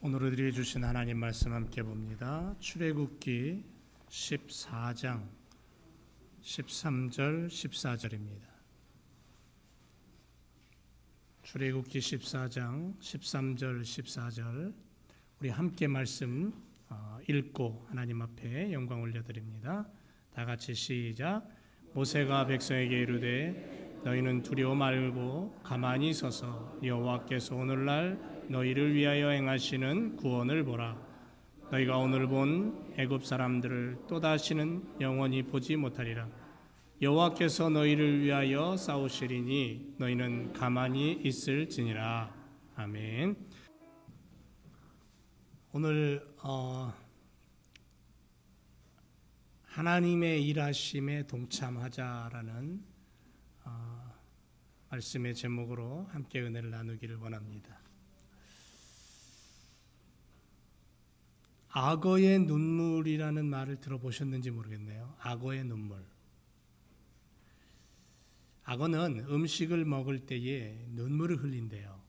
오늘 우리에게 주신 하나님 말씀 함께 봅니다. 출애굽기 14장 13절 14절입니다. 출애굽기 14장 13절 14절 우리 함께 말씀 읽고 하나님 앞에 영광 올려드립니다. 다 같이 시작. 모세가 백성에게 이르되 너희는 두려워 말고 가만히 서서 여호와께서 오늘날 너희를 위하여 행하시는 구원을 보라. 너희가 오늘 본 애굽 사람들을 또다시는 영원히 보지 못하리라. 여호와께서 너희를 위하여 싸우시리니 너희는 가만히 있을지니라. 아멘. 오늘 하나님의 일하심에 동참하자라는 말씀의 제목으로 함께 은혜를 나누기를 원합니다. 악어의 눈물이라는 말을 들어보셨는지 모르겠네요. 악어의 눈물. 악어는 음식을 먹을 때에 눈물을 흘린대요.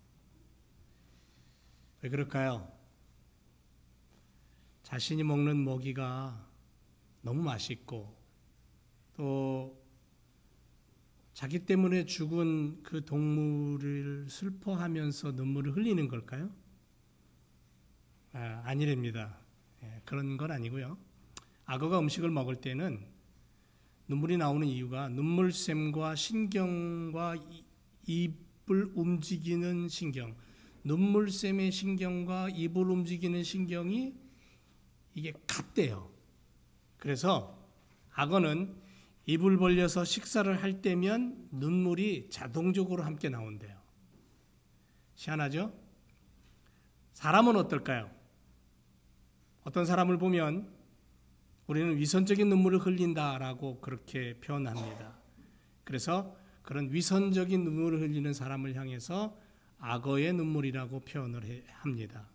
왜 그럴까요? 자신이 먹는 먹이가 너무 맛있고 또 자기 때문에 죽은 그 동물을 슬퍼하면서 눈물을 흘리는 걸까요? 아니랍니다. 그런 건 아니고요. 악어가 음식을 먹을 때는 눈물이 나오는 이유가 눈물샘과 신경과 입을 움직이는 신경, 눈물샘의 신경과 입을 움직이는 신경이 이게 같대요. 그래서 악어는 입을 벌려서 식사를 할 때면 눈물이 자동적으로 함께 나온대요. 희한하죠? 사람은 어떨까요? 어떤 사람을 보면 우리는 위선적인 눈물을 흘린다라고 그렇게 표현합니다. 그래서 그런 위선적인 눈물을 흘리는 사람을 향해서 악어의 눈물이라고 표현을 합니다.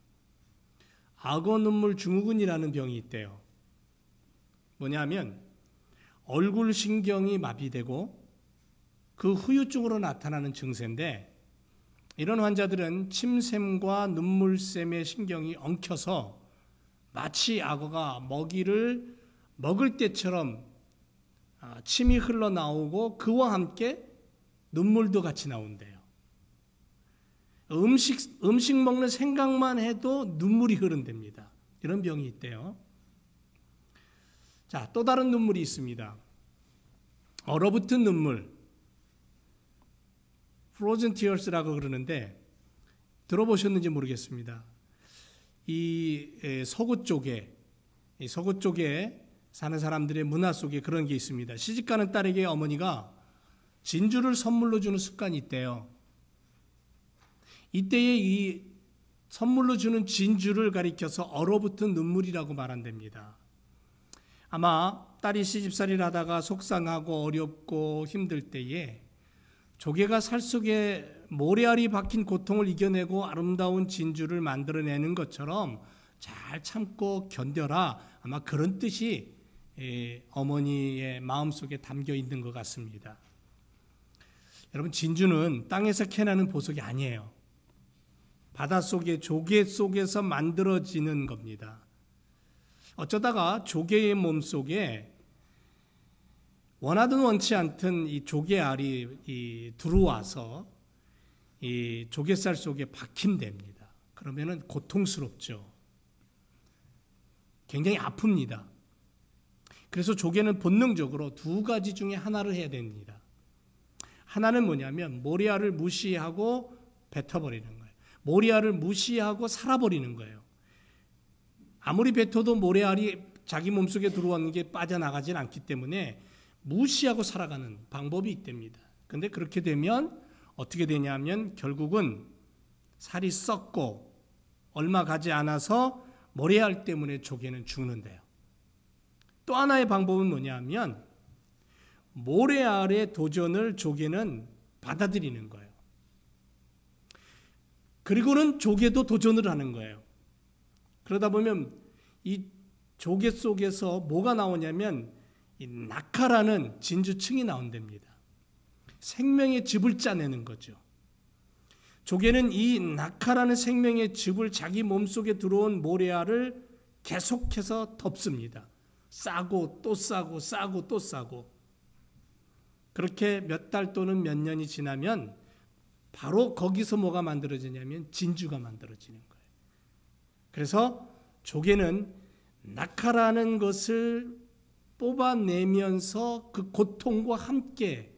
악어 눈물 증후군이라는 병이 있대요. 뭐냐면 얼굴 신경이 마비되고 그 후유증으로 나타나는 증세인데 이런 환자들은 침샘과 눈물샘의 신경이 엉켜서 마치 악어가 먹이를 먹을 때처럼 침이 흘러나오고 그와 함께 눈물도 같이 나온대요. 음식 먹는 생각만 해도 눈물이 흐른답니다. 이런 병이 있대요. 자, 또 다른 눈물이 있습니다. 얼어붙은 눈물, frozen tears라고 그러는데 들어보셨는지 모르겠습니다. 이 서구 쪽에 사는 사람들의 문화 속에 그런 게 있습니다. 시집가는 딸에게 어머니가 진주를 선물로 주는 습관이 있대요. 이때에 이 선물로 주는 진주를 가리켜서 얼어붙은 눈물이라고 말한답니다. 아마 딸이 시집살이를 하다가 속상하고 어렵고 힘들 때에 조개가 살 속에 모래알이 박힌 고통을 이겨내고 아름다운 진주를 만들어내는 것처럼 잘 참고 견뎌라. 아마 그런 뜻이 어머니의 마음속에 담겨 있는 것 같습니다. 여러분, 진주는 땅에서 캐나는 보석이 아니에요. 바닷속의 조개 속에서 만들어지는 겁니다. 어쩌다가 조개의 몸속에 원하든 원치 않든 이 조개알이 들어와서 이 조개살 속에 박힘됩니다. 그러면은 고통스럽죠. 굉장히 아픕니다. 그래서 조개는 본능적으로 두 가지 중에 하나를 해야 됩니다. 하나는 뭐냐면 모래알을 무시하고 뱉어버리는 거예요. 모래알을 무시하고 살아버리는 거예요. 아무리 뱉어도 모래알이 자기 몸속에 들어오는 게 빠져나가진 않기 때문에 무시하고 살아가는 방법이 있답니다. 그런데 그렇게 되면 어떻게 되냐면 결국은 살이 썩고 얼마 가지 않아서 모래알 때문에 조개는 죽는데요. 또 하나의 방법은 뭐냐면 모래알의 도전을 조개는 받아들이는 거예요. 그리고는 조개도 도전을 하는 거예요. 그러다 보면 이 조개 속에서 뭐가 나오냐면 이 낙하라는 진주층이 나온답니다. 생명의 즙을 짜내는 거죠. 조개는 이 낙하라는 생명의 즙을 자기 몸속에 들어온 모래알을 계속해서 덮습니다. 싸고 또 싸고 싸고 또 싸고. 그렇게 몇 달 또는 몇 년이 지나면 바로 거기서 뭐가 만들어지냐면 진주가 만들어지는 거예요. 그래서 조개는 낙하라는 것을 뽑아내면서 그 고통과 함께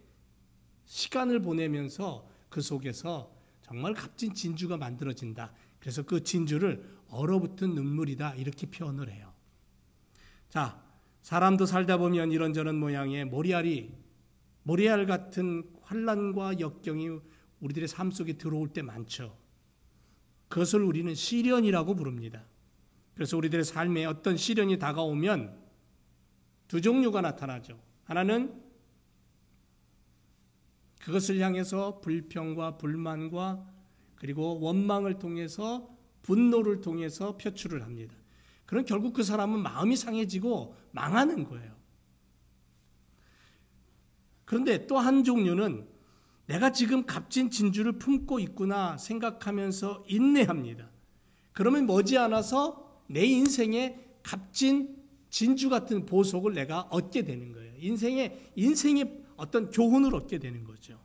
시간을 보내면서 그 속에서 정말 값진 진주가 만들어진다. 그래서 그 진주를 얼어붙은 눈물이다 이렇게 표현을 해요. 자, 사람도 살다 보면 이런저런 모양의 모래알 같은 환난과 역경이 우리들의 삶 속에 들어올 때 많죠. 그것을 우리는 시련이라고 부릅니다. 그래서 우리들의 삶에 어떤 시련이 다가오면 두 종류가 나타나죠. 하나는 그것을 향해서 불평과 불만과 그리고 원망을 통해서 분노를 통해서 표출을 합니다. 그럼 결국 그 사람은 마음이 상해지고 망하는 거예요. 그런데 또 한 종류는 내가 지금 값진 진주를 품고 있구나 생각하면서 인내합니다. 그러면 머지않아서 내 인생에 값진 진주 같은 보석을 내가 얻게 되는 거예요. 인생의 어떤 교훈을 얻게 되는 거죠.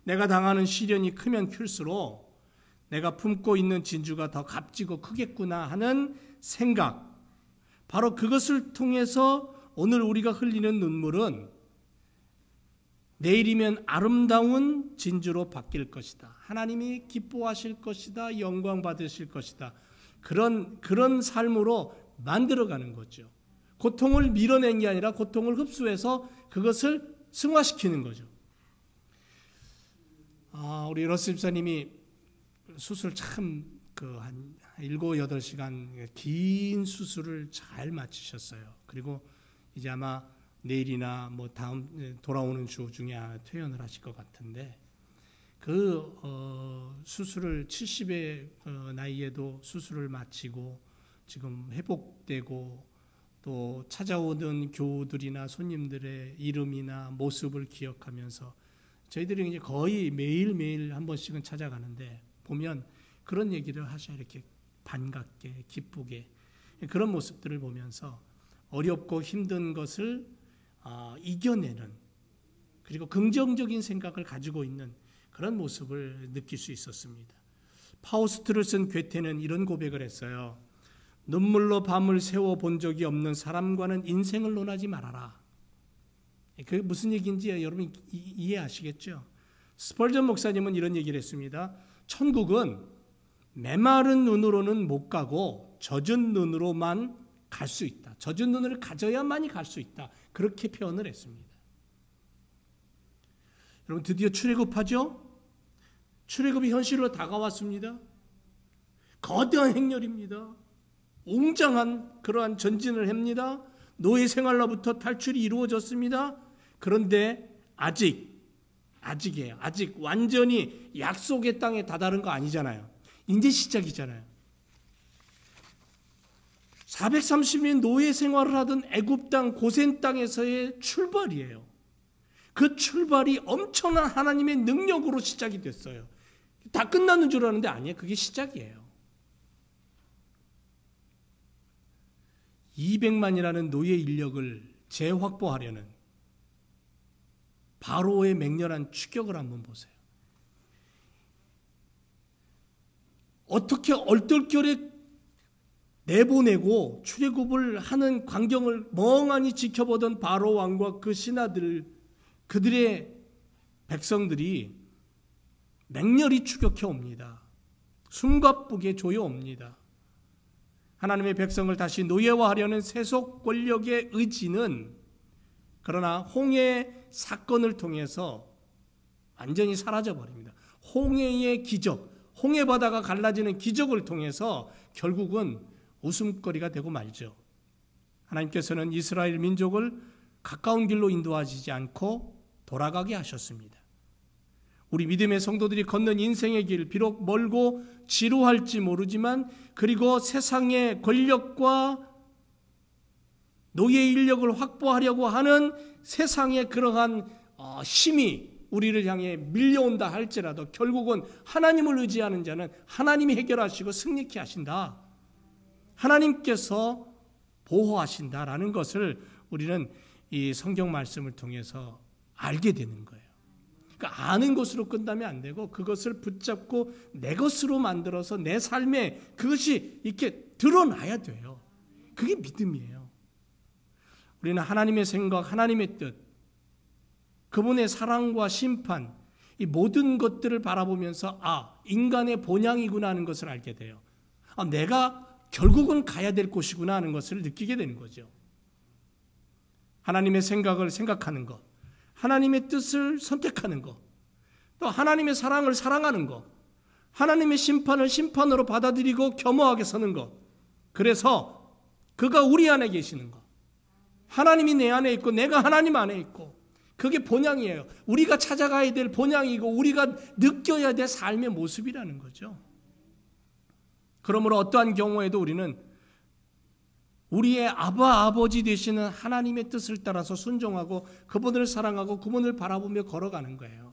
내가 당하는 시련이 크면 클수록 내가 품고 있는 진주가 더 값지고 크겠구나 하는 생각. 바로 그것을 통해서 오늘 우리가 흘리는 눈물은 내일이면 아름다운 진주로 바뀔 것이다. 하나님이 기뻐하실 것이다. 영광 받으실 것이다. 그런 삶으로 만들어가는 거죠. 고통을 밀어낸 게 아니라 고통을 흡수해서 그것을 승화시키는 거죠. 우리 러스 집사님이 수술 한 7, 8시간 긴 수술을 잘 마치셨어요. 그리고 이제 아마 내일이나 뭐 다음 돌아오는 주 중에 퇴원을 하실 것 같은데 수술을 70의 나이에도 수술을 마치고 지금 회복되고 또 찾아오던 교우들이나 손님들의 이름이나 모습을 기억하면서 저희들이 이제 거의 매일매일 한 번씩은 찾아가는데 보면 그런 얘기를 하셔요. 이렇게 반갑게 기쁘게 그런 모습들을 보면서 어렵고 힘든 것을 이겨내는 그리고 긍정적인 생각을 가지고 있는 그런 모습을 느낄 수 있었습니다. 파우스트를 쓴 괴테는 이런 고백을 했어요. 눈물로 밤을 새워본 적이 없는 사람과는 인생을 논하지 말아라. 그게 무슨 얘기인지 여러분 이해하시겠죠? 스펄전 목사님은 이런 얘기를 했습니다. 천국은 메마른 눈으로는 못 가고 젖은 눈으로만 갈 수 있다. 젖은 눈을 가져야만이 갈 수 있다. 그렇게 표현을 했습니다. 여러분 드디어 출애굽하죠? 출애굽이 현실로 다가왔습니다. 거대한 행렬입니다. 웅장한 그러한 전진을 합니다. 노예 생활로부터 탈출이 이루어졌습니다. 그런데 아직이에요. 아직 완전히 약속의 땅에 다다른 거 아니잖아요. 이제 시작이잖아요. 430년 노예 생활을 하던 애굽 땅 고센 땅에서의 출발이에요. 그 출발이 엄청난 하나님의 능력으로 시작이 됐어요. 다 끝나는 줄 알았는데 아니에요. 그게 시작이에요. 200만이라는 노예 인력을 재확보하려는 바로의 맹렬한 추격을 한번 보세요. 어떻게 얼떨결에 내보내고 출애굽을 하는 광경을 멍하니 지켜보던 바로 왕과 그 신하들, 그들의 백성들이 맹렬히 추격해 옵니다. 숨가쁘게 조여옵니다. 하나님의 백성을 다시 노예화하려는 세속 권력의 의지는 그러나 홍해 사건을 통해서 완전히 사라져버립니다. 홍해의 기적, 홍해 바다가 갈라지는 기적을 통해서 결국은 웃음거리가 되고 말죠. 하나님께서는 이스라엘 민족을 가까운 길로 인도하시지 않고 돌아가게 하셨습니다. 우리 믿음의 성도들이 걷는 인생의 길, 비록 멀고 지루할지 모르지만 그리고 세상의 권력과 노예 인력을 확보하려고 하는 세상의 그러한 힘이 우리를 향해 밀려온다 할지라도 결국은 하나님을 의지하는 자는 하나님이 해결하시고 승리케 하신다. 하나님께서 보호하신다라는 것을 우리는 이 성경 말씀을 통해서 알게 되는 거예요. 그러니까 아는 것으로 끝나면 안 되고 그것을 붙잡고 내 것으로 만들어서 내 삶에 그것이 이렇게 드러나야 돼요. 그게 믿음이에요. 우리는 하나님의 생각, 하나님의 뜻, 그분의 사랑과 심판, 이 모든 것들을 바라보면서 인간의 본향이구나 하는 것을 알게 돼요. 내가 결국은 가야 될 곳이구나 하는 것을 느끼게 되는 거죠. 하나님의 생각을 생각하는 것, 하나님의 뜻을 선택하는 것, 또 하나님의 사랑을 사랑하는 것, 하나님의 심판을 심판으로 받아들이고 겸허하게 서는 것, 그래서 그가 우리 안에 계시는 것, 하나님이 내 안에 있고 내가 하나님 안에 있고, 그게 본향이에요. 우리가 찾아가야 될 본향이고 우리가 느껴야 될 삶의 모습이라는 거죠. 그러므로 어떠한 경우에도 우리는 우리의 아버지 되시는 하나님의 뜻을 따라서 순종하고 그분을 사랑하고 그분을 바라보며 걸어가는 거예요.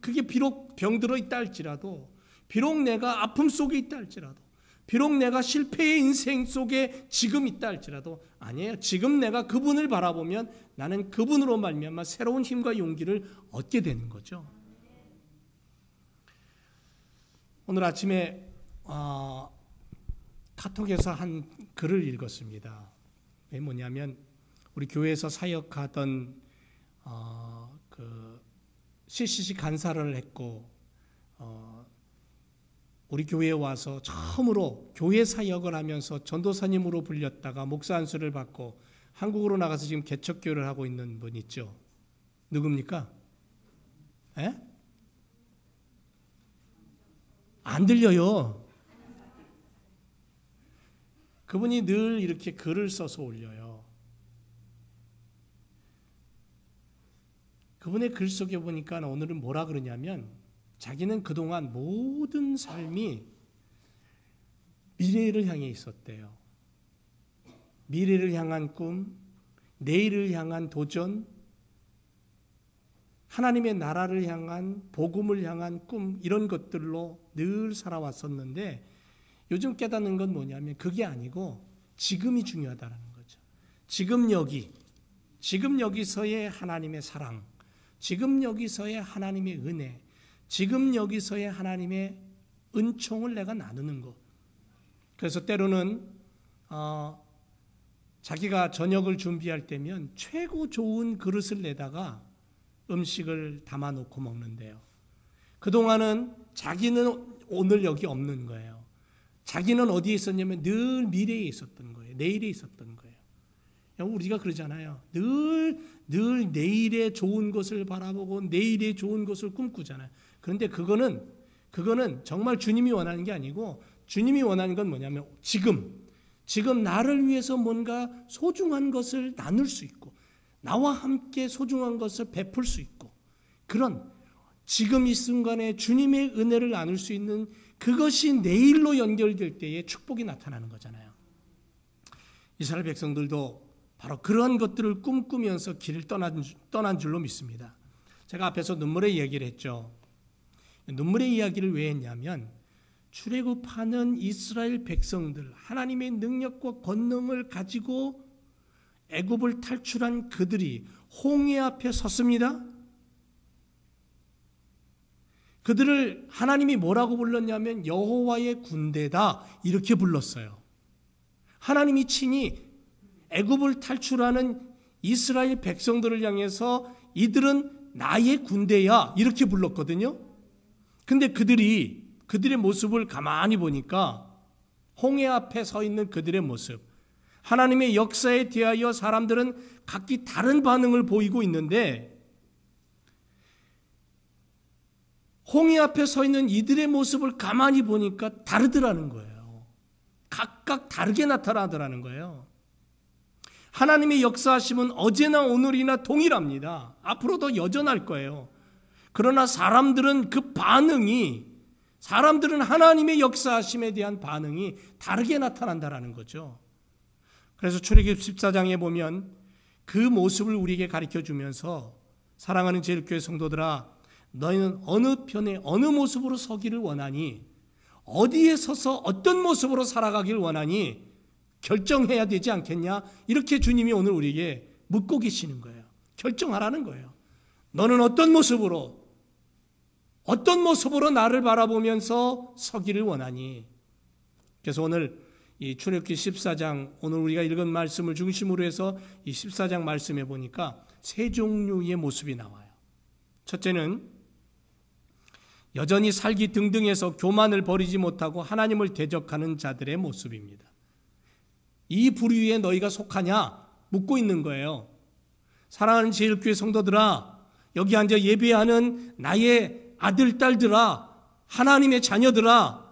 그게 비록 병들어 있다 할지라도, 비록 내가 아픔 속에 있다 할지라도, 비록 내가 실패의 인생 속에 지금 있다 할지라도, 아니에요. 지금 내가 그분을 바라보면 나는 그분으로 말미암아 새로운 힘과 용기를 얻게 되는 거죠. 오늘 아침에 카톡에서 한 글을 읽었습니다. 그게 뭐냐면 우리 교회에서 사역하던 그 CCC 간사를 했고 우리 교회에 와서 처음으로 교회 사역을 하면서 전도사님으로 불렸다가 목사 안수를 받고 한국으로 나가서 지금 개척교회를 하고 있는 분 있죠. 누굽니까? 에? 안 들려요. 그분이 늘 이렇게 글을 써서 올려요. 그분의 글 속에 보니까 오늘은 뭐라 그러냐면 자기는 그동안 모든 삶이 미래를 향해 있었대요. 미래를 향한 꿈, 내일을 향한 도전, 하나님의 나라를 향한, 복음을 향한 꿈, 이런 것들로 늘 살아왔었는데 요즘 깨닫는 건 뭐냐면 그게 아니고 지금이 중요하다는 거죠. 지금 여기서의 하나님의 사랑, 지금 여기서의 하나님의 은혜, 지금 여기서의 하나님의 은총을 내가 나누는 것. 그래서 때로는 자기가 저녁을 준비할 때면 최고 좋은 그릇을 내다가 음식을 담아놓고 먹는데요. 그동안은 자기는 오늘 여기 없는 거예요. 자기는 어디에 있었냐면 늘 미래에 있었던 거예요. 내일에 있었던 거예요. 우리가 그러잖아요. 늘 내일의 좋은 것을 바라보고 내일의 좋은 것을 꿈꾸잖아요. 그런데 그거는 정말 주님이 원하는 게 아니고 주님이 원하는 건 뭐냐면 지금 나를 위해서 뭔가 소중한 것을 나눌 수 있고 나와 함께 소중한 것을 베풀 수 있고 그런 지금 이 순간에 주님의 은혜를 나눌 수 있는 그것이 내일로 연결될 때에 축복이 나타나는 거잖아요. 이스라엘 백성들도 바로 그러한 것들을 꿈꾸면서 길을 떠난 줄로 믿습니다. 제가 앞에서 눈물의 이야기를 했죠. 눈물의 이야기를 왜 했냐면 출애굽하는 이스라엘 백성들, 하나님의 능력과 권능을 가지고 애굽을 탈출한 그들이 홍해 앞에 섰습니다. 그들을 하나님이 뭐라고 불렀냐면 여호와의 군대다 이렇게 불렀어요. 하나님이 친히 애굽을 탈출하는 이스라엘 백성들을 향해서 이들은 나의 군대야 이렇게 불렀거든요. 근데 그들의 모습을 가만히 보니까 홍해 앞에 서 있는 그들의 모습, 하나님의 역사에 대하여 사람들은 각기 다른 반응을 보이고 있는데 홍해 앞에 서 있는 이들의 모습을 가만히 보니까 다르더라는 거예요. 각각 다르게 나타나더라는 거예요. 하나님의 역사하심은 어제나 오늘이나 동일합니다. 앞으로도 여전할 거예요. 그러나 사람들은 하나님의 역사하심에 대한 반응이 다르게 나타난다는 거죠. 그래서 출애굽 14장에 보면 그 모습을 우리에게 가르쳐 주면서 사랑하는 제일교회 성도들아, 너희는 어느 편에 어느 모습으로 서기를 원하니, 어디에 서서 어떤 모습으로 살아가길 원하니 결정해야 되지 않겠냐? 이렇게 주님이 오늘 우리에게 묻고 계시는 거예요. 결정하라는 거예요. 너는 어떤 모습으로 나를 바라보면서 서기를 원하니? 그래서 오늘 이 출애굽기 14장, 오늘 우리가 읽은 말씀을 중심으로 해서 이 14장 말씀해 보니까 세 종류의 모습이 나와요. 첫째는 여전히 살기 등등해서 교만을 버리지 못하고 하나님을 대적하는 자들의 모습입니다. 이 부류에 너희가 속하냐? 묻고 있는 거예요. 사랑하는 제일교회 성도들아, 여기 앉아 예배하는 나의 아들, 딸들아, 하나님의 자녀들아,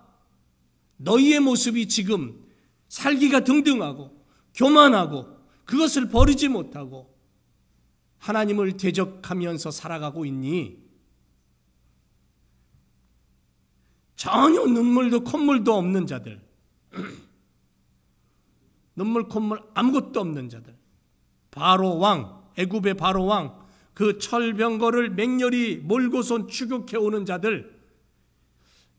너희의 모습이 지금 살기가 등등하고 교만하고 그것을 버리지 못하고 하나님을 대적하면서 살아가고 있니? 전혀 눈물도 콧물도 없는 자들, 눈물 콧물 아무것도 없는 자들, 바로 왕, 애굽의 바로 왕, 그 철병거를 맹렬히 몰고선 추격해 오는 자들,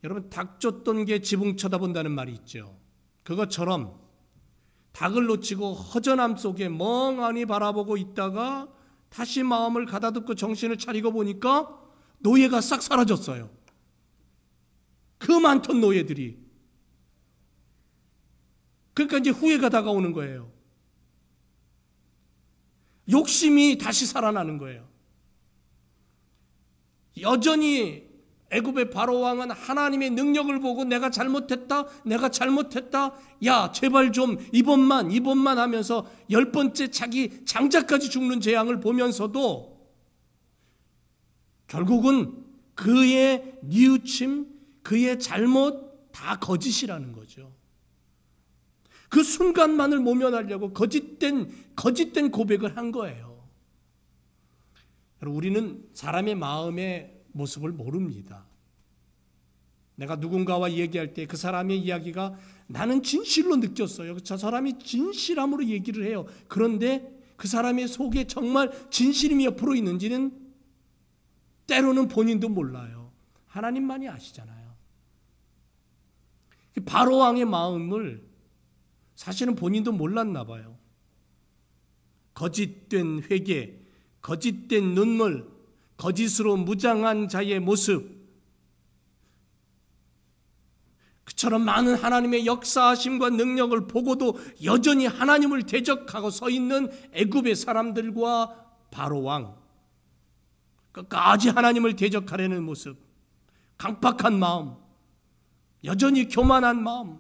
여러분 닭 쫓던 게 지붕 쳐다본다는 말이 있죠. 그것처럼 닭을 놓치고 허전함 속에 멍하니 바라보고 있다가 다시 마음을 가다듬고 정신을 차리고 보니까 노예가 싹 사라졌어요. 그 많던 노예들이. 그러니까 이제 후회가 다가오는 거예요. 욕심이 다시 살아나는 거예요. 여전히 애굽의 바로 왕은 하나님의 능력을 보고 내가 잘못했다, 야 제발 좀 이번만 하면서 10번째 자기 장자까지 죽는 재앙을 보면서도 결국은 그의 뉘우침, 그의 잘못 다 거짓이라는 거죠. 그 순간만을 모면하려고 거짓된 고백을 한 거예요. 우리는 사람의 마음의 모습을 모릅니다. 내가 누군가와 얘기할 때 그 사람의 이야기가 나는 진실로 느꼈어요. 저 사람이 진실함으로 얘기를 해요. 그런데 그 사람의 속에 정말 진실이 몇 프로 있는지는 때로는 본인도 몰라요. 하나님만이 아시잖아요. 바로 왕의 마음을 사실은 본인도 몰랐나 봐요. 거짓된 회개, 거짓된 눈물, 거짓으로 무장한 자의 모습, 그처럼 많은 하나님의 역사하심과 능력을 보고도 여전히 하나님을 대적하고 서 있는 애굽의 사람들과 바로 왕, 끝까지 하나님을 대적하려는 모습, 강팍한 마음, 여전히 교만한 마음,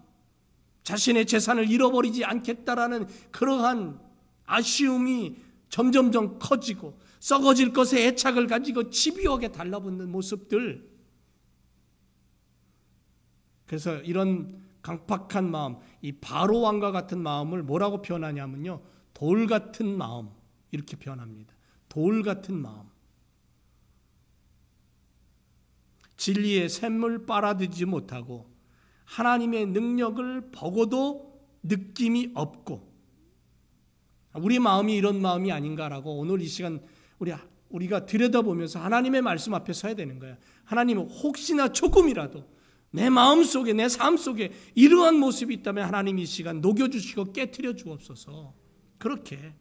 자신의 재산을 잃어버리지 않겠다라는 그러한 아쉬움이 점점점 커지고 썩어질 것에 애착을 가지고 집요하게 달라붙는 모습들. 그래서 이런 강팍한 마음, 이 바로 왕과 같은 마음을 뭐라고 표현하냐면요, 돌 같은 마음, 이렇게 표현합니다. 돌 같은 마음. 진리의 샘물 빨아들이지 못하고 하나님의 능력을 보고도 느낌이 없고, 우리 마음이 이런 마음이 아닌가라고 오늘 이 시간 우리가 들여다보면서 하나님의 말씀 앞에 서야 되는 거예요. 하나님, 혹시나 조금이라도 내 마음 속에, 내 삶 속에 이러한 모습이 있다면 하나님 이 시간 녹여주시고 깨트려 주옵소서. 그렇게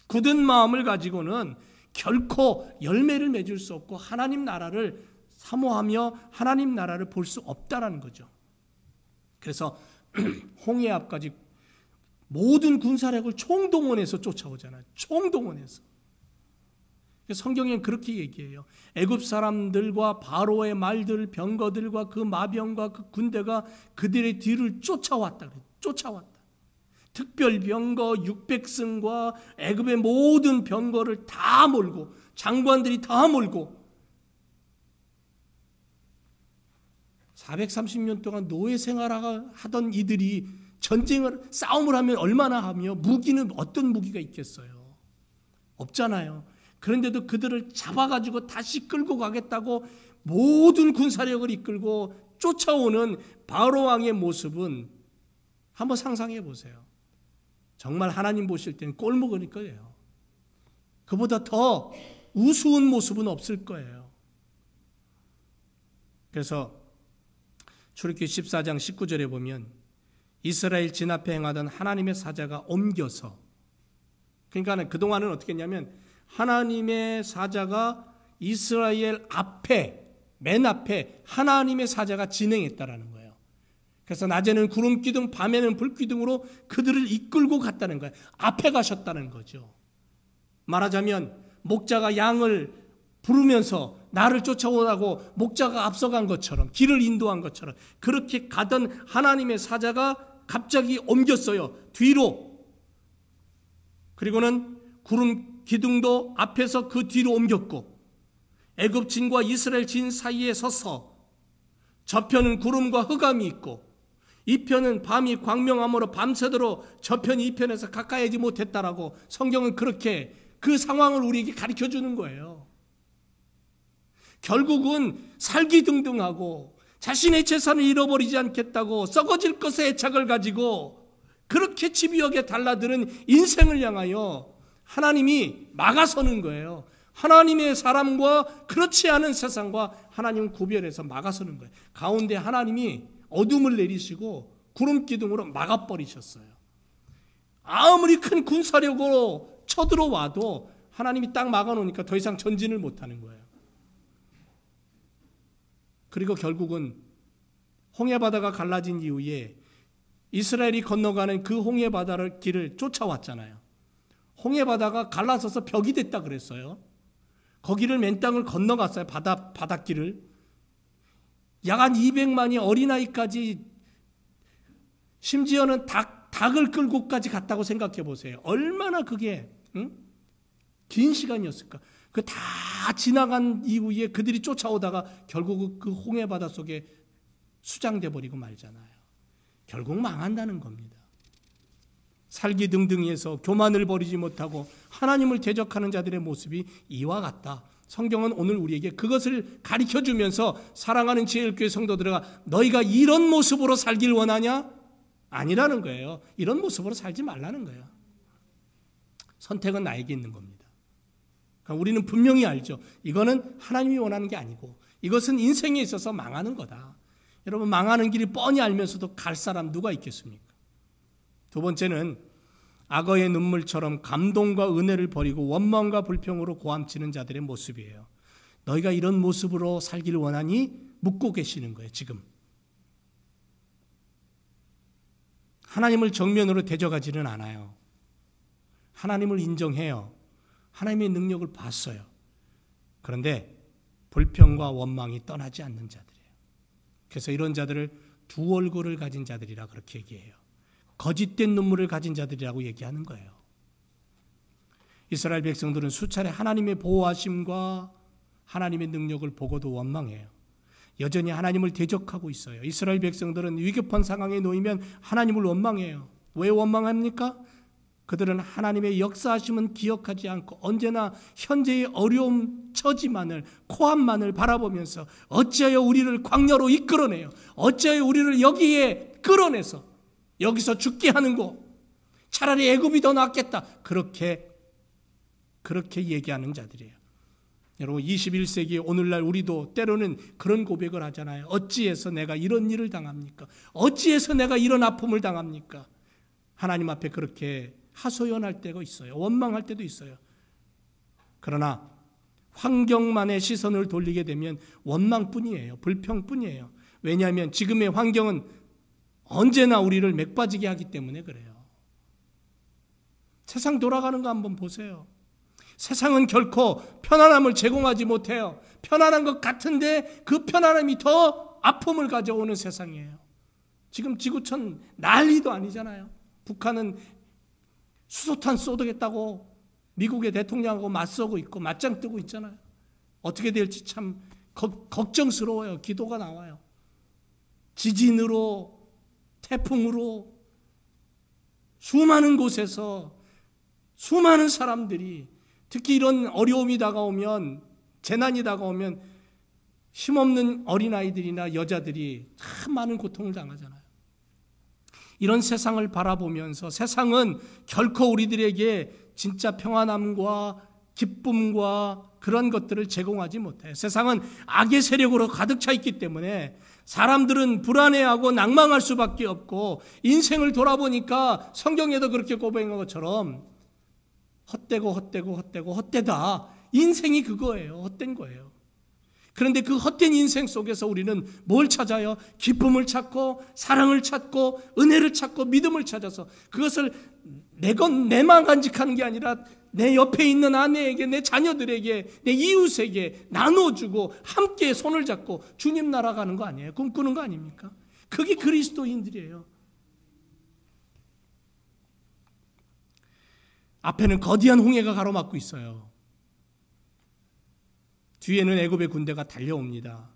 굳은 마음을 가지고는 결코 열매를 맺을 수 없고 하나님 나라를 사모하며 하나님 나라를 볼 수 없다라는 거죠. 그래서 홍해 앞까지 모든 군사력을 총동원해서 쫓아오잖아요. 총동원해서. 성경엔 그렇게 얘기해요. 애굽 사람들과 바로의 말들, 병거들과 그 마병과 그 군대가 그들의 뒤를 쫓아왔다. 쫓아왔다. 특별 병거 600승과 애굽의 모든 병거를 다 몰고, 장관들이 다 몰고 430년 동안 노예 생활을 하던 이들이 싸움을 하면 얼마나 하며 무기는 어떤 무기가 있겠어요? 없잖아요. 그런데도 그들을 잡아가지고 다시 끌고 가겠다고 모든 군사력을 이끌고 쫓아오는 바로 왕의 모습은 한번 상상해 보세요. 정말 하나님 보실 때는 꼴 먹을 거예요. 그보다 더 우스운 모습은 없을 거예요. 그래서 출애굽기 14장 19절에 보면 이스라엘 진 앞에 행하던 하나님의 사자가 옮겨서, 그러니까 그동안은 어떻게 했냐면 하나님의 사자가 이스라엘 앞에, 맨 앞에 하나님의 사자가 진행했다라는 거예요. 그래서 낮에는 구름 기둥, 밤에는 불 기둥으로 그들을 이끌고 갔다는 거예요. 앞에 가셨다는 거죠. 말하자면 목자가 양을 부르면서 나를 쫓아오라고 목자가 앞서간 것처럼, 길을 인도한 것처럼 그렇게 가던 하나님의 사자가 갑자기 옮겼어요. 뒤로. 그리고는 구름 기둥도 앞에서 그 뒤로 옮겼고, 애굽진과 이스라엘 진 사이에 서서 저편은 구름과 흑암이 있고 이 편은 밤이 광명함으로 밤새도록 저편이 이 편에서 가까이하지 못했다라고 성경은 그렇게 그 상황을 우리에게 가르쳐 주는 거예요. 결국은 살기등등하고 자신의 재산을 잃어버리지 않겠다고 썩어질 것에 애착을 가지고 그렇게 집요하게 달라드는 인생을 향하여 하나님이 막아서는 거예요. 하나님의 사람과 그렇지 않은 세상과 하나님 구별해서 막아서는 거예요. 가운데 하나님이 어둠을 내리시고 구름 기둥으로 막아버리셨어요. 아무리 큰 군사력으로 쳐들어와도 하나님이 딱 막아놓으니까 더 이상 전진을 못하는 거예요. 그리고 결국은 홍해바다가 갈라진 이후에 이스라엘이 건너가는 그 홍해바다를 길을 쫓아왔잖아요. 홍해바다가 갈라서서 벽이 됐다 그랬어요. 거기를 맨 땅을 건너갔어요. 바닷길을. 약 한 200만이 어린아이까지, 심지어는 닭을 끌고까지 갔다고 생각해 보세요. 얼마나 그게 긴 시간이었을까. 그 다 지나간 이후에 그들이 쫓아오다가 결국 그 홍해바다 속에 수장돼 버리고 말잖아요. 결국 망한다는 겁니다. 살기등등해서 교만을 버리지 못하고 하나님을 대적하는 자들의 모습이 이와 같다. 성경은 오늘 우리에게 그것을 가르쳐주면서 사랑하는 지혜교회 성도들아, 너희가 이런 모습으로 살길 원하냐? 아니라는 거예요. 이런 모습으로 살지 말라는 거예요. 선택은 나에게 있는 겁니다. 그러니까 우리는 분명히 알죠. 이거는 하나님이 원하는 게 아니고 이것은 인생에 있어서 망하는 거다. 여러분, 망하는 길이 뻔히 알면서도 갈 사람 누가 있겠습니까? 두 번째는 악어의 눈물처럼 감동과 은혜를 버리고 원망과 불평으로 고함치는 자들의 모습이에요. 너희가 이런 모습으로 살기를 원하니? 묻고 계시는 거예요. 지금 하나님을 정면으로 대적하지는 않아요. 하나님을 인정해요. 하나님의 능력을 봤어요. 그런데 불평과 원망이 떠나지 않는 자들이에요. 그래서 이런 자들을 두 얼굴을 가진 자들이라 그렇게 얘기해요. 거짓된 눈물을 가진 자들이라고 얘기하는 거예요. 이스라엘 백성들은 수차례 하나님의 보호하심과 하나님의 능력을 보고도 원망해요. 여전히 하나님을 대적하고 있어요. 이스라엘 백성들은 위급한 상황에 놓이면 하나님을 원망해요. 왜 원망합니까? 그들은 하나님의 역사하심은 기억하지 않고 언제나 현재의 어려움 처지만을, 코앞만을 바라보면서 어찌하여 우리를 광야로 이끌어내요. 어찌하여 우리를 여기에 끌어내서 여기서 죽게 하는고, 차라리 애굽이 더 낫겠다. 그렇게 얘기하는 자들이에요. 여러분, 21세기 오늘날 우리도 때로는 그런 고백을 하잖아요. 어찌해서 내가 이런 일을 당합니까? 어찌해서 내가 이런 아픔을 당합니까? 하나님 앞에 그렇게 하소연할 때가 있어요. 원망할 때도 있어요. 그러나 환경만의 시선을 돌리게 되면 원망뿐이에요. 불평뿐이에요. 왜냐하면 지금의 환경은 언제나 우리를 맥빠지게 하기 때문에 그래요. 세상 돌아가는 거 한번 보세요. 세상은 결코 편안함을 제공하지 못해요. 편안한 것 같은데 그 편안함이 더 아픔을 가져오는 세상이에요. 지금 지구촌 난리도 아니잖아요. 북한은 수소탄 쏘겠다고 미국의 대통령하고 맞서고 있고 맞짱 뜨고 있잖아요. 어떻게 될지 참 걱정스러워요. 기도가 나와요. 지진으로, 태풍으로 수많은 곳에서 수많은 사람들이, 특히 이런 어려움이 다가오면, 재난이 다가오면 힘없는 어린아이들이나 여자들이 참 많은 고통을 당하잖아요. 이런 세상을 바라보면서 세상은 결코 우리들에게 진짜 평안함과 기쁨과 그런 것들을 제공하지 못해요. 세상은 악의 세력으로 가득 차 있기 때문에 사람들은 불안해하고 낭망할 수밖에 없고, 인생을 돌아보니까 성경에도 그렇게 고백한 것처럼 헛되다. 인생이 그거예요. 헛된 거예요. 그런데 그 헛된 인생 속에서 우리는 뭘 찾아요? 기쁨을 찾고 사랑을 찾고 은혜를 찾고 믿음을 찾아서 그것을 내만 간직하는 게 아니라 내 옆에 있는 아내에게, 내 자녀들에게, 내 이웃에게 나눠주고 함께 손을 잡고 주님 나라 가는 거 아니에요? 꿈꾸는 거 아닙니까? 그게 그리스도인들이에요. 앞에는 거대한 홍해가 가로막고 있어요. 뒤에는 애굽의 군대가 달려옵니다.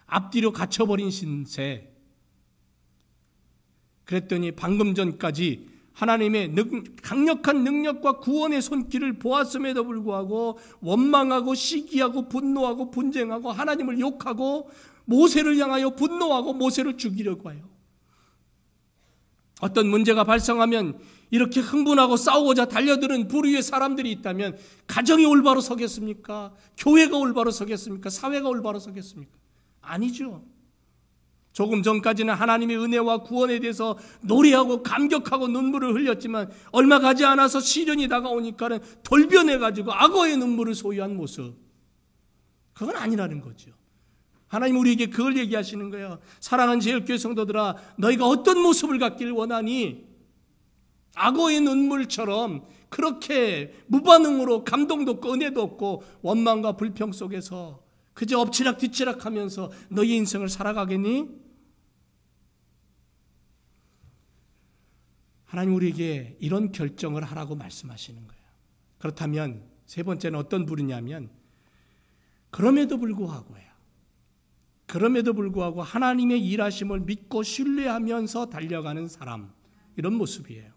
앞뒤로 갇혀버린 신세. 그랬더니 방금 전까지 하나님의 강력한 능력과 구원의 손길을 보았음에도 불구하고 원망하고 시기하고 분노하고 분쟁하고 하나님을 욕하고 모세를 향하여 분노하고 모세를 죽이려고 해요. 어떤 문제가 발생하면 이렇게 흥분하고 싸우고자 달려드는 부류의 사람들이 있다면 가정이 올바로 서겠습니까? 교회가 올바로 서겠습니까? 사회가 올바로 서겠습니까? 아니죠. 조금 전까지는 하나님의 은혜와 구원에 대해서 노래하고 감격하고 눈물을 흘렸지만 얼마 가지 않아서 시련이 다가오니까는 돌변해가지고 악어의 눈물을 소유한 모습. 그건 아니라는 거죠. 하나님 우리에게 그걸 얘기하시는 거예요. 사랑하는 제일교회 성도들아, 너희가 어떤 모습을 갖길 원하니? 악어의 눈물처럼 그렇게 무반응으로 감동도 없고 은혜도 없고 원망과 불평 속에서 그저 엎치락 뒤치락 하면서 너희 인생을 살아가겠니? 하나님 우리에게 이런 결정을 하라고 말씀하시는 거예요. 그렇다면 세 번째는 어떤 부류냐면 그럼에도 불구하고 하나님의 일하심을 믿고 신뢰하면서 달려가는 사람, 이런 모습이에요.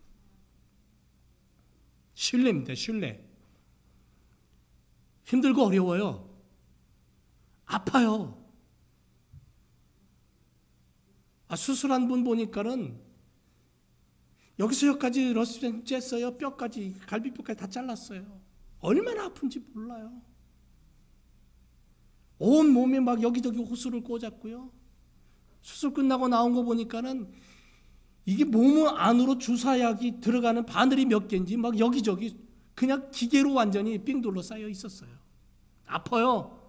신뢰입니다. 신뢰. 힘들고 어려워요. 아파요. 수술한 분 보니까는 여기서 여기까지 러스펜 쬐어요. 뼈까지, 갈비뼈까지 다 잘랐어요. 얼마나 아픈지 몰라요. 온 몸에 막 여기저기 호수를 꽂았고요. 수술 끝나고 나온 거 보니까는 이게 몸 안으로 주사약이 들어가는 바늘이 몇 개인지 막 여기저기 그냥 기계로 완전히 삥 둘러 쌓여 있었어요. 아파요.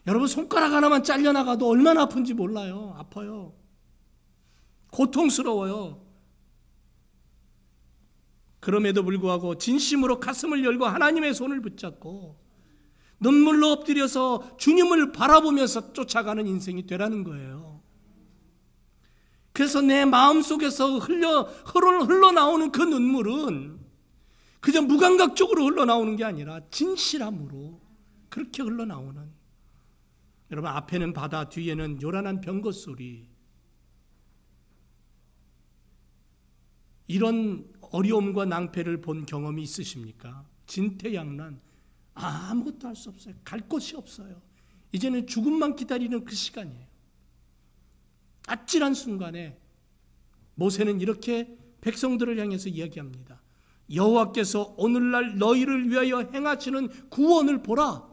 여러분 손가락 하나만 잘려나가도 얼마나 아픈지 몰라요. 아파요. 고통스러워요. 그럼에도 불구하고 진심으로 가슴을 열고 하나님의 손을 붙잡고 눈물로 엎드려서 주님을 바라보면서 쫓아가는 인생이 되라는 거예요. 그래서 내 마음속에서 흘러나오는 그 눈물은 그저 무감각적으로 흘러나오는 게 아니라 진실함으로 그렇게 흘러나오는, 여러분 앞에는 바다, 뒤에는 요란한 병거 소리, 이런 어려움과 낭패를 본 경험이 있으십니까? 진퇴양난, 아무것도 할 수 없어요. 갈 곳이 없어요. 이제는 죽음만 기다리는 그 시간이에요. 아찔한 순간에 모세는 이렇게 백성들을 향해서 이야기합니다. 여호와께서 오늘날 너희를 위하여 행하시는 구원을 보라.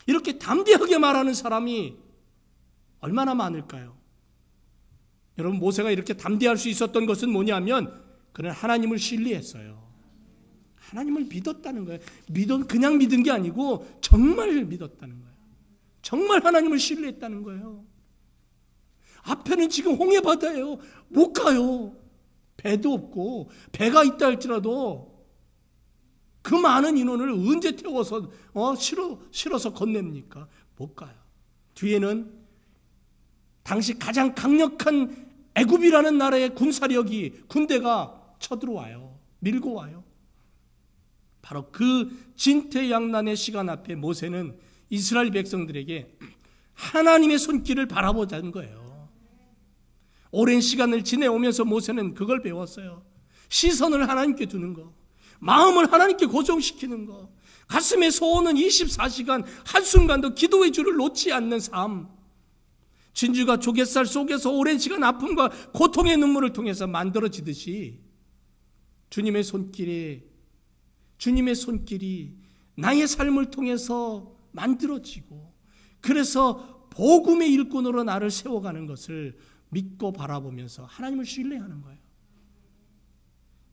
이렇게 담대하게 말하는 사람이 얼마나 많을까요? 여러분 모세가 이렇게 담대할 수 있었던 것은 뭐냐면 그는 하나님을 신뢰했어요. 하나님을 믿었다는 거예요. 그냥 믿은 게 아니고 정말 믿었다는 거예요. 정말 하나님을 신뢰했다는 거예요. 앞에는 지금 홍해바다예요. 못 가요. 배도 없고, 배가 있다 할지라도 그 많은 인원을 언제 태워서 실어서 건넵니까? 못 가요. 뒤에는 당시 가장 강력한 애굽이라는 나라의 군대가 쳐들어와요. 밀고 와요. 바로 그 진퇴양난의 시간 앞에 모세는 이스라엘 백성들에게 하나님의 손길을 바라보자는 거예요. 오랜 시간을 지내오면서 모세는 그걸 배웠어요. 시선을 하나님께 두는 거, 마음을 하나님께 고정시키는 거, 가슴에 솟는 24시간 한순간도 기도의 줄을 놓지 않는 삶, 진주가 조갯살 속에서 오랜 시간 아픔과 고통의 눈물을 통해서 만들어지듯이 주님의 손길이 나의 삶을 통해서 만들어지고, 그래서 복음의 일꾼으로 나를 세워가는 것을 믿고 바라보면서 하나님을 신뢰하는 거예요.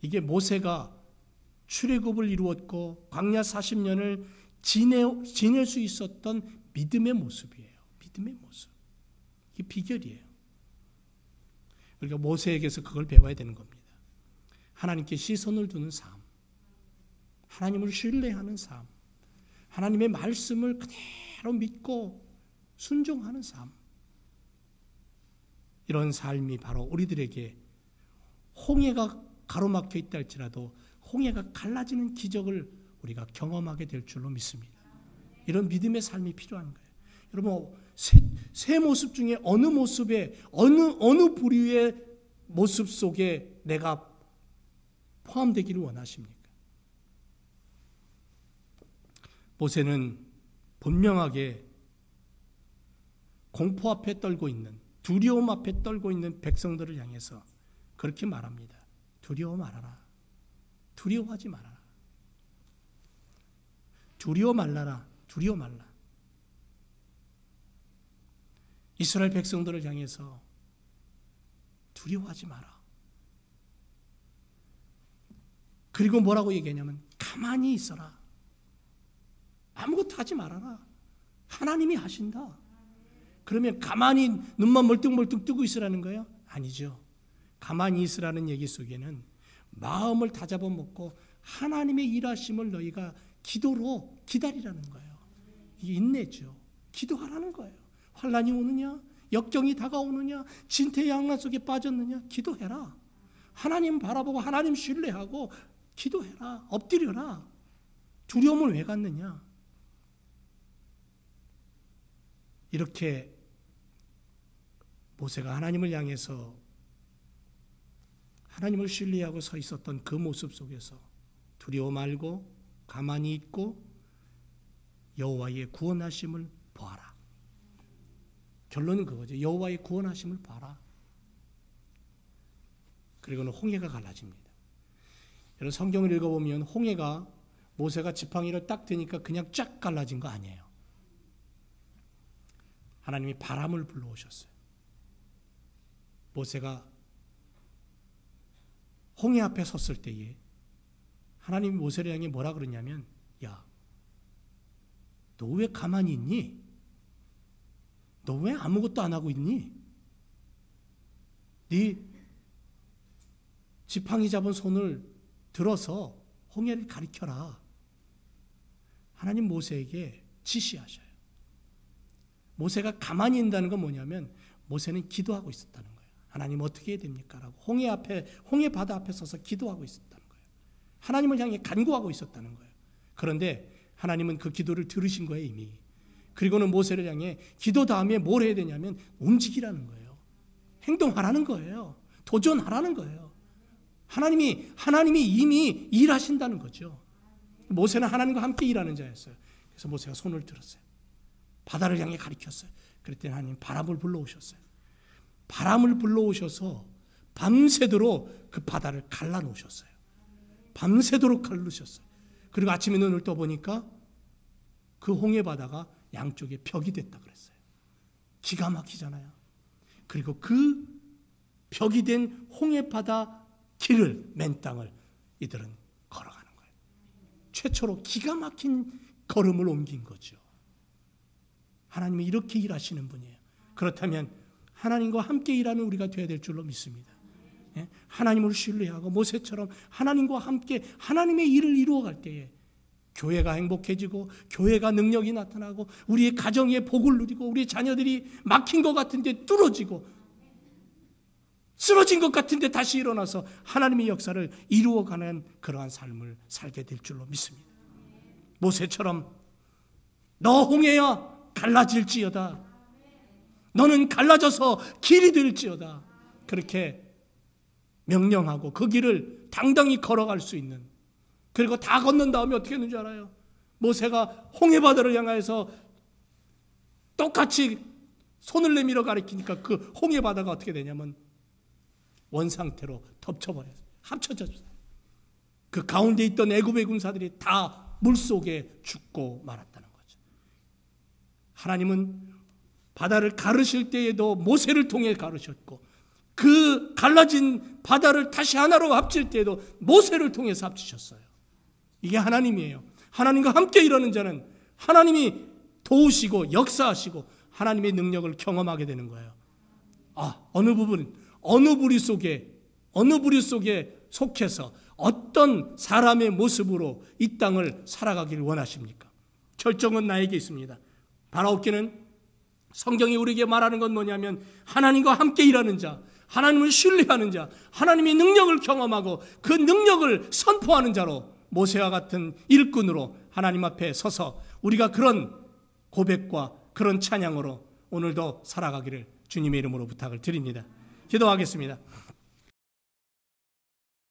이게 모세가 출애굽을 이루었고 광야 40년을 지낼 수 있었던 믿음의 모습이에요. 믿음의 모습. 이게 비결이에요. 그러니까 모세에게서 그걸 배워야 되는 겁니다. 하나님께 시선을 두는 삶, 하나님을 신뢰하는 삶, 하나님의 말씀을 그대로 믿고 순종하는 삶. 이런 삶이 바로 우리들에게 홍해가 가로막혀 있다 할지라도 홍해가 갈라지는 기적을 우리가 경험하게 될 줄로 믿습니다. 이런 믿음의 삶이 필요한 거예요. 여러분, 세 모습 중에 어느 모습에 어느 부류의 모습 속에 내가 포함되기를 원하십니까? 모세는 분명하게 공포 앞에 떨고 있는, 두려움 앞에 떨고 있는 백성들을 향해서 그렇게 말합니다. 두려워 말아라. 두려워하지 말아라. 두려워 말라라. 두려워 말라. 이스라엘 백성들을 향해서 두려워하지 마라. 그리고 뭐라고 얘기하냐면 가만히 있어라. 아무것도 하지 말아라. 하나님이 하신다. 그러면 가만히 눈만 멀뚱멀뚱 뜨고 있으라는 거예요? 아니죠. 가만히 있으라는 얘기 속에는 마음을 다잡아 먹고 하나님의 일하심을 너희가 기도로 기다리라는 거예요. 이게 인내죠. 기도하라는 거예요. 환난이 오느냐? 역경이 다가오느냐? 진퇴양난 속에 빠졌느냐? 기도해라. 하나님 바라보고 하나님 신뢰하고 기도해라. 엎드려라. 두려움을 왜 갖느냐? 이렇게 모세가 하나님을 향해서 하나님을 신뢰하고 서 있었던 그 모습 속에서 두려워 말고 가만히 있고 여호와의 구원하심을 보아라. 결론은 그거죠. 여호와의 구원하심을 봐라. 그리고는 홍해가 갈라집니다. 여러분, 성경을 읽어보면 홍해가 모세가 지팡이를 딱 드니까 그냥 쫙 갈라진 거 아니에요. 하나님이 바람을 불러오셨어요. 모세가 홍해 앞에 섰을 때에 하나님이 모세를 향해 뭐라 그러냐면, 야, 너 왜 가만히 있니? 너 왜 아무것도 안 하고 있니? 네 지팡이 잡은 손을 들어서 홍해를 가리켜라. 하나님 모세에게 지시하셔요. 모세가 가만히 있다는 건 뭐냐면 모세는 기도하고 있었다는 거예요. 하나님 어떻게 해야 됩니까? 라고 홍해 바다 앞에 서서 기도하고 있었다는 거예요. 하나님을 향해 간구하고 있었다는 거예요. 그런데 하나님은 그 기도를 들으신 거예요, 이미. 그리고는 모세를 향해 기도 다음에 뭘 해야 되냐면 움직이라는 거예요. 행동하라는 거예요. 도전하라는 거예요. 하나님이 이미 일하신다는 거죠. 모세는 하나님과 함께 일하는 자였어요. 그래서 모세가 손을 들었어요. 바다를 향해 가리켰어요. 그랬더니 하나님 바람을 불러오셨어요. 바람을 불러오셔서 밤새도록 그 바다를 갈라놓으셨어요. 밤새도록 갈르셨어요. 그리고 아침에 눈을 떠보니까 그 홍해 바다가 양쪽에 벽이 됐다 그랬어요. 기가 막히잖아요. 그리고 그 벽이 된 홍해 바다 길을, 맨 땅을 이들은 걸어가는 거예요. 최초로 기가 막힌 걸음을 옮긴 거죠. 하나님이 이렇게 일하시는 분이에요. 그렇다면 하나님과 함께 일하는 우리가 되어야 될 줄로 믿습니다. 하나님을 신뢰하고 모세처럼 하나님과 함께 하나님의 일을 이루어갈 때에 교회가 행복해지고 교회가 능력이 나타나고 우리의 가정에 복을 누리고 우리 자녀들이 막힌 것 같은데 뚫어지고 쓰러진 것 같은데 다시 일어나서 하나님의 역사를 이루어가는 그러한 삶을 살게 될 줄로 믿습니다. 모세처럼 너 홍해야 갈라질지어다. 너는 갈라져서 길이 될지어다. 그렇게 명령하고 그 길을 당당히 걸어갈 수 있는, 그리고 다 건넌 다음에 어떻게 했는 줄 알아요? 모세가 홍해바다를 향해서 똑같이 손을 내밀어 가리키니까 그 홍해바다가 어떻게 되냐면 원상태로 덮쳐버렸어요. 합쳐졌어요. 그 가운데 있던 애굽의 군사들이 다 물속에 죽고 말았다는 거죠. 하나님은 바다를 가르실 때에도 모세를 통해 가르셨고, 그 갈라진 바다를 다시 하나로 합칠 때에도 모세를 통해서 합치셨어요. 이게 하나님이에요. 하나님과 함께 일하는 자는 하나님이 도우시고 역사하시고 하나님의 능력을 경험하게 되는 거예요. 어느 부리 속에 속해서 어떤 사람의 모습으로 이 땅을 살아가기를 원하십니까? 결정은 나에게 있습니다. 바라옵기는 성경이 우리에게 말하는 건 뭐냐면, 하나님과 함께 일하는 자, 하나님을 신뢰하는 자, 하나님의 능력을 경험하고 그 능력을 선포하는 자로, 모세와 같은 일꾼으로 하나님 앞에 서서 우리가 그런 고백과 그런 찬양으로 오늘도 살아가기를 주님의 이름으로 부탁을 드립니다. 기도하겠습니다.